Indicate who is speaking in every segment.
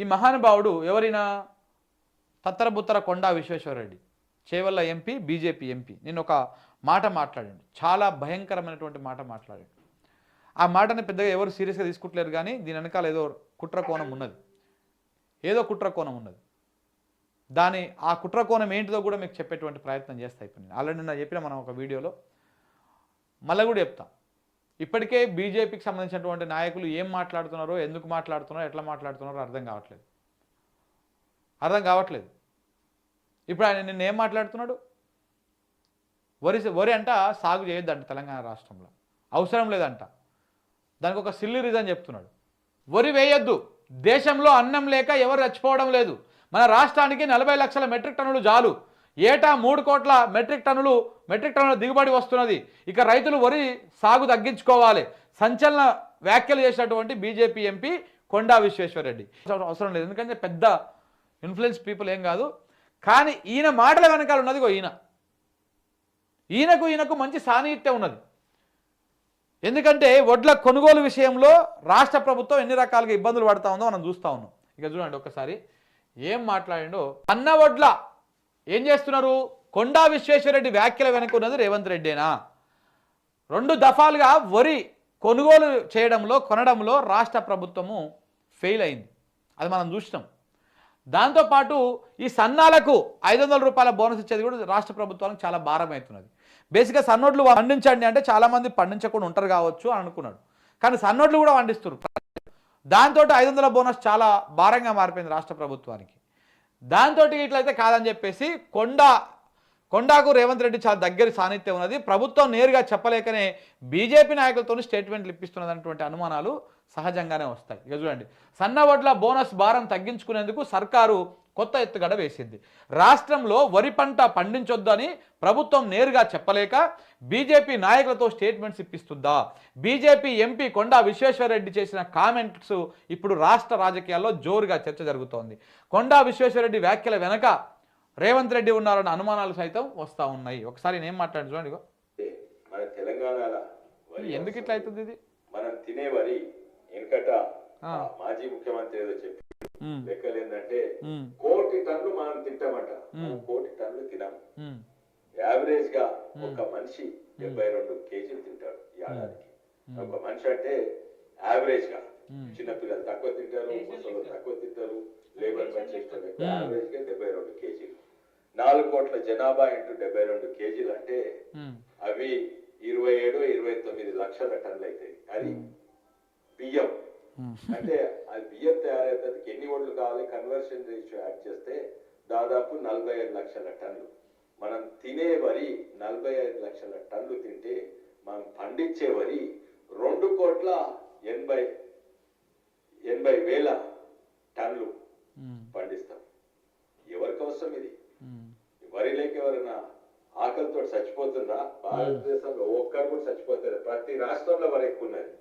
Speaker 1: ఈ మహానుభావుడు ఎవరైనా తత్తరబుత్తర Konda Vishweshwar Reddy, Chevella MP, BJP MP. నేను ఒక మాట మాట్లాడాను, చాలా భయంకరమైనటువంటి మాట మాట్లాడాను. ఆ మాటని పెద్దగా ఎవరు సీరియస్గా తీసుకుంటలేరు, కానీ దీని వెనకాల ఏదో కుట్రకోణం ఉన్నది, ఏదో కుట్రకోణం ఉన్నది. ఆ కుట్రకోణం ఏంటిదో కూడా మీకు చెప్పేటువంటి ప్రయత్నం చేస్తా. ఇప్పుడు నేను ఆల్రెడీ నిన్న చెప్పిన మనం ఒక వీడియోలో, మళ్ళీ కూడా చెప్తా. ఇప్పటికే బీజేపీకి సంబంధించినటువంటి నాయకులు ఏం మాట్లాడుతున్నారో, ఎందుకు మాట్లాడుతున్నారో, ఎట్లా మాట్లాడుతున్నారో అర్థం కావట్లేదు. ఇప్పుడు ఆయన నిన్న ఏం మాట్లాడుతున్నాడు? వరి అంట సాగు చేయొద్దంట తెలంగాణ రాష్ట్రంలో, అవసరం లేదంట. దానికి ఒక సిల్లీ రీజన్ చెప్తున్నాడు. వరి వేయొద్దు, దేశంలో అన్నం లేక ఎవరు చచ్చిపోవడం లేదు, మన రాష్ట్రానికి 40 లక్షల మెట్రిక్ టన్నులు చాలు, ఏటా 3 కోట్ల మెట్రిక్ టన్నుల దిగుబడి వస్తున్నది, ఇక రైతులు వరి సాగు తగ్గించుకోవాలి. సంచలన వ్యాఖ్యలు చేసినటువంటి బీజేపీ ఎంపీ కొండా విశ్వేశ్వరరెడ్డి. అవసరం లేదు, ఎందుకంటే పెద్ద ఇన్ఫ్లుయెన్స్ పీపుల్ ఏం కాదు, కానీ ఈయన మాటల వెనకాల ఉన్నది ఈయనకు మంచి సాన్నిహిత్యం ఉన్నది. ఎందుకంటే వడ్ల కొనుగోలు విషయంలో రాష్ట్ర ప్రభుత్వం ఎన్ని రకాలుగా ఇబ్బందులు పడతా ఉందో మనం చూస్తూ ఉన్నాం. ఇక చూడండి ఒక్కసారి ఏం మాట్లాడిండో. అన్న వడ్ల ఏం చేస్తున్నారు? కొండా విశ్వేశ్వరరెడ్డి వ్యాఖ్యల వెనక ఉన్నది రేవంత్ రెడ్డేనా? 2 దఫాలుగా వరి కొనుగోలు కొనడంలో రాష్ట్ర ప్రభుత్వము ఫెయిల్ అయింది, అది మనం చూసినాం. దాంతోపాటు ఈ సన్నాలకు 500 రూపాయల బోనస్ ఇచ్చేది కూడా రాష్ట్ర ప్రభుత్వానికి చాలా భారం అవుతున్నది. బేసిక్గా సన్నోడ్లు పండించండి అంటే చాలామంది పండించకుండా ఉంటారు కావచ్చు అని అనుకున్నాడు, కానీ సన్నోడ్లు కూడా పండిస్తారు. దాంతో 500 బోనస్ చాలా భారంగా మారిపోయింది రాష్ట్ర ప్రభుత్వానికి. దాంతో ఇట్లయితే కాదని చెప్పేసి కొండాకు రేవంత్ రెడ్డి చాలా దగ్గర సాన్నిధ్యం ఉన్నది, ప్రభుత్వం నేరుగా చెప్పలేకనే బీజేపీ నాయకులతో స్టేట్మెంట్లు ఇప్పిస్తున్నది అన్నటువంటి అనుమానాలు సహజంగానే వస్తాయి. ఇక చూడండి, సన్నవడ్ల బోనస్ భారం తగ్గించుకునేందుకు సర్కారు కొత్త ఎత్తుగడ వేసింది. రాష్ట్రంలో వరి పంట పండించొద్దని ప్రభుత్వం నేరుగా చెప్పలేక బీజేపీ నాయకులతో స్టేట్మెంట్స్ ఇప్పిస్తుందా? బీజేపీ ఎంపీ కొండా విశ్వేశ్వరరెడ్డి చేసిన కామెంట్స్ ఇప్పుడు రాష్ట్ర రాజకీయాల్లో జోరుగా చర్చ జరుగుతోంది. కొండా విశ్వేశ్వరరెడ్డి వ్యాఖ్యల వెనక రేవంత్ రెడ్డి ఉన్నారన్న అనుమానాలు సైతం వస్తూ ఉన్నాయి. ఒకసారి నేను మాట్లాడి చూడండి.
Speaker 2: మన తెలంగాణలో
Speaker 1: ఎందుకు ఇట్లా అవుతుంది? ఇది
Speaker 2: మనం తినే వరి వెనకట మాజీ ముఖ్యమంత్రి ఏదో చెప్పి లెక్కలు ఏంటంటే 1 కోటి టన్నులు మనం తింటామట, 1 కోటి టన్నులు తినాము. యావరేజ్ గా ఒక మనిషి 72 కేజీలు తింటాడు ఏడాదికి. ఒక మనిషి అంటే యావరేజ్ గా, చిన్నపిల్లలు తక్కువ తింటారు, ముసలు తక్కువ తింటారు, లేబర్ పని చేస్తారు, యావరేజ్ గా 72 కేజీలు. 4 కోట్ల జనాభా ఇంటూ 72 కేజీలు అంటే అవి 27-29 లక్షల టన్నులు అవుతాయి. అది బియ్యం అంటే అది బియ్యం తయారైతే ఎన్ని ఓట్లు కావాలి, కన్వర్షన్ రేషియో యాడ్ చేస్తే దాదాపు 45 లక్షల టన్నులు. మనం తినే వరి 45 లక్షల టన్నులు తింటే మనం పండించే వరి 2,80,000 టన్నులు పండిస్తాం. ఎవరికి అవసరం ఇది? వరి లేక ఎవరైనా ఆకలితో చచ్చిపోతుందా? భారతదేశంలో ఒక్కరు కూడా చచ్చిపోతారు. ప్రతి రాష్ట్రంలో వరి ఎక్కువ ఉన్నది,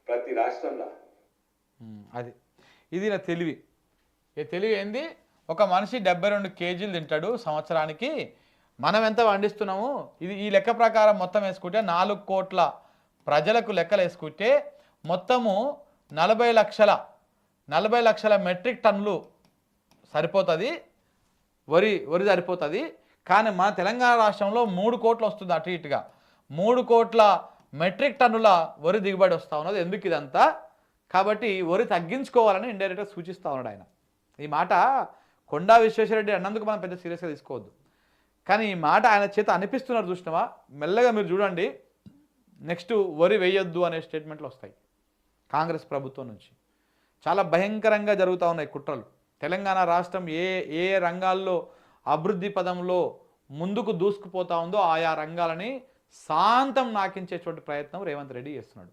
Speaker 2: ప్రతి రాష్ట్రంలో.
Speaker 1: ఇది నా తెలివి. ఈ తెలివి ఏంది? ఒక మనిషి 72 కేజీలు తింటాడు సంవత్సరానికి, మనం ఎంత పండిస్తున్నాము? ఈ లెక్క ప్రకారం మొత్తం వేసుకుంటే 4 కోట్ల ప్రజలకు లెక్కలు వేసుకుంటే మొత్తము 40 లక్షల మెట్రిక్ టన్నులు సరిపోతుంది, వరి సరిపోతుంది. కానీ మన తెలంగాణ రాష్ట్రంలో 3 కోట్లు వస్తుంది, అటు ఇటుగా 3 కోట్ల మెట్రిక్ టన్నుల వరి దిగుబడి వస్తూ ఉన్నది. ఎందుకు ఇదంతా? కాబట్టి వరి తగ్గించుకోవాలని ఇండైరెక్ట్గా సూచిస్తూ ఉన్నాడు ఆయన. ఈ మాట కొండా విశ్వేశ్వరరెడ్డి అన్నందుకు మనం పెద్ద సీరియస్గా తీసుకోవద్దు, కానీ ఈ మాట ఆయన చేత అనిపిస్తున్నారు. చూసినావా? మెల్లగా మీరు చూడండి, నెక్స్ట్ వరి వేయొద్దు అనే స్టేట్మెంట్లు వస్తాయి కాంగ్రెస్ ప్రభుత్వం నుంచి. చాలా భయంకరంగా జరుగుతూ ఉన్నాయి కుట్రలు. తెలంగాణ రాష్ట్రం ఏ రంగాల్లో అభివృద్ధి పదంలో ముందుకు దూసుకుపోతా ఉందో ఆయా రంగాలని శాంతం నాకించేటువంటి ప్రయత్నం రేవంత్ రెడ్డి చేస్తున్నాడు.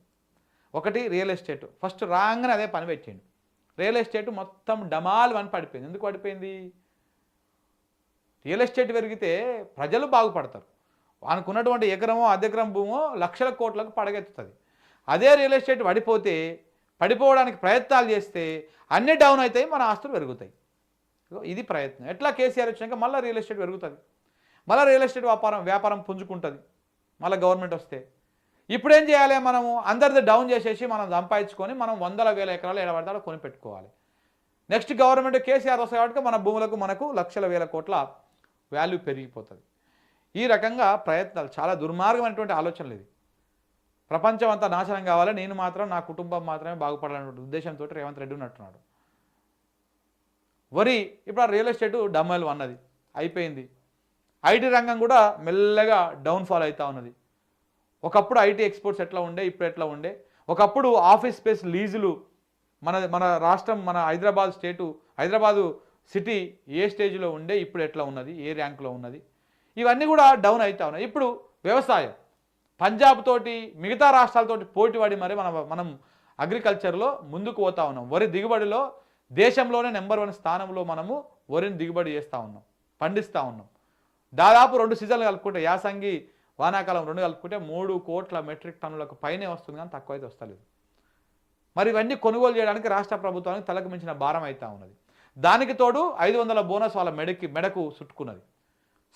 Speaker 1: ఒకటి రియల్ ఎస్టేట్. ఫస్ట్ రాగానే అదే పని పెట్టిండు. రియల్ ఎస్టేట్ మొత్తం డమాల్ అని పడిపోయింది. ఎందుకు పడిపోయింది? రియల్ ఎస్టేట్ పెరిగితే ప్రజలు బాగుపడతారు. అనుకున్నటువంటి ఎకరమో అర్ధెకరం భూమో లక్షల కోట్లకు పడగెత్తుతుంది. అదే రియల్ ఎస్టేట్ పడిపోవడానికి ప్రయత్నాలు చేస్తే అన్నీ డౌన్ అవుతాయి, మన ఆస్తులు పెరుగుతాయి. ఇది ప్రయత్నం. ఎట్లా కేసీఆర్ వచ్చినాక మళ్ళీ రియల్ ఎస్టేట్ పెరుగుతుంది, మళ్ళీ రియల్ ఎస్టేట్ వ్యాపారం పుంజుకుంటుంది మళ్ళీ గవర్నమెంట్ వస్తే. ఇప్పుడేం చేయాలి? మనము అందరిది డౌన్ చేసేసి మనం సంపాదించుకొని మనం 100,000 ఎకరాలు ఎడబడతాడో కొని పెట్టుకోవాలి. నెక్స్ట్ గవర్నమెంట్ కేసీఆర్ వస్తాయి కాబట్టి మన భూములకు మనకు లక్షల వేల కోట్ల వాల్యూ పెరిగిపోతుంది. ఈ రకంగా ప్రయత్నాలు చాలా దుర్మార్గమైనటువంటి ఆలోచనలు. ఇది ప్రపంచం అంతా నాశనం కావాలి, నేను మాత్రం నా కుటుంబం మాత్రమే బాగుపడాలనే ఉద్దేశంతో రేవంత్ రెడ్డి ఉన్నట్టున్నాడు. వరి ఇప్పుడు ఆ రియల్ ఎస్టేట్ డమ్మలు అన్నది అయిపోయింది. ఐటీ రంగం కూడా మెల్లగా డౌన్ఫాల్ అవుతూ ఉన్నది. ఒకప్పుడు ఐటీ ఎక్స్పోర్ట్స్ ఎట్లా ఉండే, ఇప్పుడు ఎట్లా ఉండే. ఒకప్పుడు ఆఫీస్ స్పేస్ లీజులు మన రాష్ట్రం, మన హైదరాబాదు సిటీ ఏ స్టేజ్లో ఉండే, ఇప్పుడు ఎట్లా ఉన్నది, ఏ ర్యాంకులో ఉన్నది, ఇవన్నీ కూడా డౌన్ అవుతా ఉన్నాయి. ఇప్పుడు వ్యవసాయం పంజాబ్ తోటి మిగతా రాష్ట్రాలతోటి పోటీ పడి మరి మనం అగ్రికల్చర్లో ముందుకు పోతా ఉన్నాం. వరి దిగుబడిలో దేశంలోనే నెంబర్ 1 స్థానంలో మనము వరిని దిగుబడి చేస్తూ ఉన్నాం, పండిస్తూ ఉన్నాం. దాదాపు 2 సీజన్లు కలుపుకుంటే, యాసంగి వానాకాలం 2 కలుపుకుంటే 3 కోట్ల మెట్రిక్ టన్నులకు పైనే వస్తుంది, కానీ తక్కువ అయితే వస్తలేదు. మరి ఇవన్నీ కొనుగోలు చేయడానికి రాష్ట్ర ప్రభుత్వానికి తలకు మించిన భారం అవుతూ ఉన్నది. దానికి తోడు 500 బోనస్ వాళ్ళ మెడకు చుట్టుకున్నది.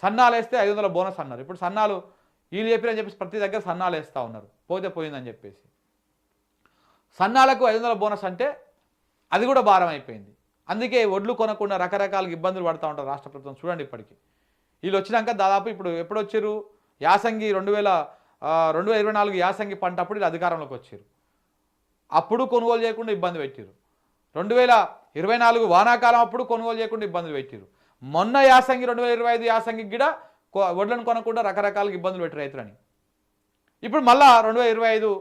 Speaker 1: సన్నాలు వేస్తే 500 బోనస్ అన్నారు. ఇప్పుడు సన్నాలు వీళ్ళు చెప్పిరని చెప్పేసి ప్రతి దగ్గర సన్నాలు వేస్తూ ఉన్నారు, పోతే పోయిందని చెప్పేసి. సన్నాలకు 500 బోనస్ అంటే అది కూడా భారం అయిపోయింది. అందుకే ఒడ్లు కొనకుండా రకరకాల ఇబ్బందులు పడుతూ ఉంటారు రాష్ట్ర ప్రభుత్వం. చూడండి, ఇప్పటికీ వీళ్ళు వచ్చినాక దాదాపు ఇప్పుడు ఎప్పుడు వచ్చారు, యాసంగి 2024 యాసంగి పంట అప్పుడు వీళ్ళు అధికారంలోకి వచ్చారు. అప్పుడు కొనుగోలు చేయకుండా ఇబ్బంది పెట్టారు. 2024 వానాకాలం అప్పుడు కొనుగోలు చేయకుండా ఇబ్బందులు పెట్టారు. మొన్న యాసంగి 2025 యాసంగి కూడా వడ్లను కొనకుండా రకరకాల ఇబ్బందులు పెట్టి రైతులని. ఇప్పుడు మళ్ళా 2025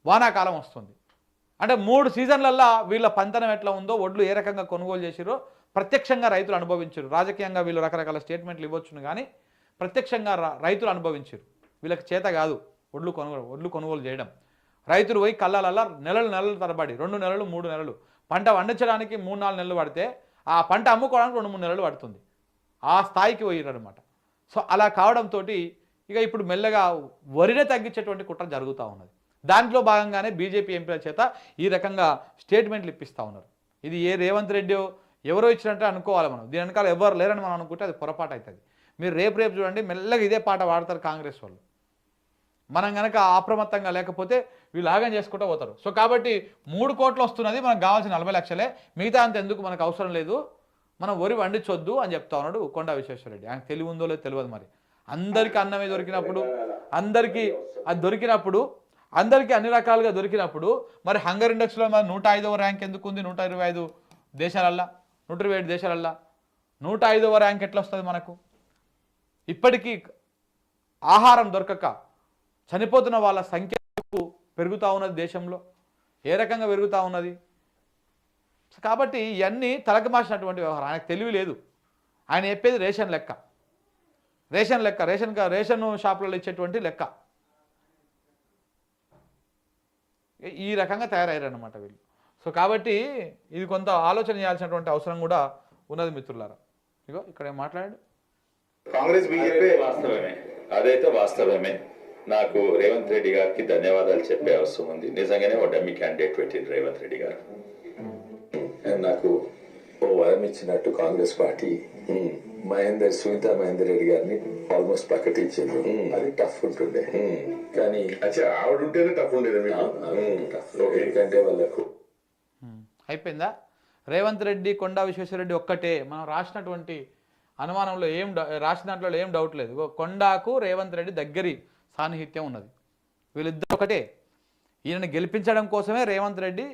Speaker 1: వానాకాలం వస్తుంది. అంటే 3 సీజన్లల్లో వీళ్ళ పంతనం ఎట్లా ఉందో, ఒడ్లు ఏ రకంగా కొనుగోలు చేసిరో ప్రత్యక్షంగా రైతులు అనుభవించారు. రాజకీయంగా వీళ్ళు రకరకాల స్టేట్మెంట్లు ఇవ్వచ్చును, కానీ ప్రత్యక్షంగా రైతులు అనుభవించారు. వీళ్ళకి చేత కాదు ఒడ్లు కొనుగోలు చేయడం. రైతులు పోయి కళ్ళాలల్లా నెలలు తరబడి 2 నెలలు 3 నెలలు పంట పండించడానికి 3-4 నెలలు పడితే ఆ పంట అమ్ముకోవడానికి 2-3 నెలలు పడుతుంది. ఆ స్థాయికి పోయిరనమాట. సో అలా కావడంతో ఇక ఇప్పుడు మెల్లగా వరినే తగ్గించేటువంటి కుట్ర జరుగుతూ ఉన్నది. దాంట్లో భాగంగానే బీజేపీ ఎంపీల చేత ఈ రకంగా స్టేట్మెంట్లు ఇప్పిస్తూ ఉన్నారు. ఇది ఏ రేవంత్ రెడ్డి ఎవరో ఇచ్చినట్టే అనుకోవాలి మనం. దీని వెనకాల ఎవరు లేరని మనం అనుకుంటే అది పొరపాటు అవుతుంది. మీరు రేపు చూడండి, మెల్లగా ఇదే పాట వాడతారు కాంగ్రెస్ వాళ్ళు. మనం కనుక అప్రమత్తంగా లేకపోతే వీళ్ళు ఆగం చేసుకుంటూ పోతారు. సో కాబట్టి 3 కోట్లు వస్తున్నది, మనకు కావాల్సిన 40 లక్షలే, మిగతా అంత ఎందుకు మనకు అవసరం లేదు, మనం వరి వండించొద్దు అని చెప్తా ఉన్నాడు కొండా విశ్వేశ్వరరెడ్డి. ఆయనకు తెలివి ఉందో లేదో తెలియదు. మరి అందరికీ అన్నమే దొరికినప్పుడు, అందరికీ అది దొరికినప్పుడు, అందరికీ అన్ని రకాలుగా దొరికినప్పుడు మరి హంగర్ ఇండెక్స్లో మరి 105వ ర్యాంక్ ఎందుకు ఉంది? 125 దేశాలల్లా, 127 దేశాలల్లా 105వ ర్యాంక్ ఎట్లా వస్తుంది మనకు? ఇప్పటికీ ఆహారం దొరకక చనిపోతున్న వాళ్ళ సంఖ్య పెరుగుతూ ఉన్నది దేశంలో. ఏ రకంగా పెరుగుతూ ఉన్నది? కాబట్టి ఇవన్నీ తలకమాసినటువంటి వ్యవహారం. ఆయనకు తెలివి లేదు. ఆయన చెప్పేది రేషన్ లెక్క, రేషన్ షాపులలో ఇచ్చేటువంటి లెక్క. ఈ రకంగా తయారయ్యారన్నమాట వీళ్ళు. సో కాబట్టి ఇది కొంత ఆలోచన చేయాల్సినటువంటి అవసరం కూడా ఉన్నది మిత్రులారా. ఇగో ఇక్కడ ఏం మాట్లాడాడు
Speaker 3: కాంగ్రెస్ బీజేపీ.
Speaker 2: అదైతే వాస్తవమే. నాకు రేవంత్ రెడ్డి గారికి ధన్యవాదాలు చెప్పే అవసరం ఉంది. నిజంగానే ఒక డమ్మీ క్యాండిడేట్ పెట్టింది రేవంత్ రెడ్డి గారు. నాకు ఓ వరం ఇచ్చినట్టు కాంగ్రెస్ పార్టీ సునీతా మహేందర్ రెడ్డి గారిని ఆల్మోస్ట్ ప్రకటించింది. అది టఫ్ ఉంటుండే, కానీ
Speaker 3: ఆవిడ ఉంటేనే టఫ్ ఉండేది.
Speaker 2: ఎందుకంటే వాళ్ళకు
Speaker 1: అయిపోయిందా? రేవంత్ రెడ్డి, కొండా విశ్వేశ్వరరెడ్డి ఒక్కటే. మనం రాసినటువంటి అనుమానంలో రాసిన దాంట్లో ఏం డౌట్ లేదు. కొండాకు రేవంత్ రెడ్డి దగ్గరి సాన్నిహిత్యం ఉన్నది. వీళ్ళిద్దరు ఒకటే. ఈయనని గెలిపించడం కోసమే రేవంత్ రెడ్డి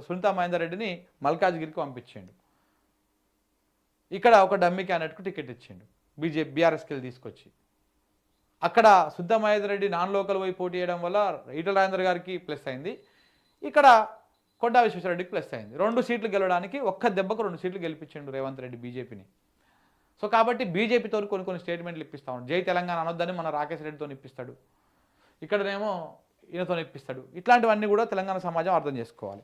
Speaker 1: సునీతా మహేందర్ రెడ్డిని మల్కాజ్గిరికి పంపించిండు. ఇక్కడ ఒక డమ్మీ క్యాండిడేట్కు టికెట్ ఇచ్చిండు బీఆర్ఎస్కి తీసుకొచ్చి. అక్కడ సునీతా మహేందర్ రెడ్డి నాన్ లోకల్ పోయి పోటీ చేయడం వల్ల ఈటల రాజేందర్ గారికి ప్లస్ అయింది. ఇక్కడ కొండా విశ్వేశ్వరరెడ్డికి ప్లస్ అయింది. 2 సీట్లు గెలవడానికి ఒక్క దెబ్బకు 2 సీట్లు గెలిపించిండు రేవంత్ రెడ్డి బీజేపీని. సో కాబట్టి బీజేపీతో కొన్ని స్టేట్మెంట్లు ఇప్పిస్తా ఉన్నాడు. జై తెలంగాణ అనొద్దని మన రాకేష్ రెడ్డితో ఇప్పిస్తాడు, ఇక్కడనేమో ఈయనతో ఇప్పిస్తాడు. ఇట్లాంటివన్నీ కూడా తెలంగాణ సమాజం అర్థం చేసుకోవాలి.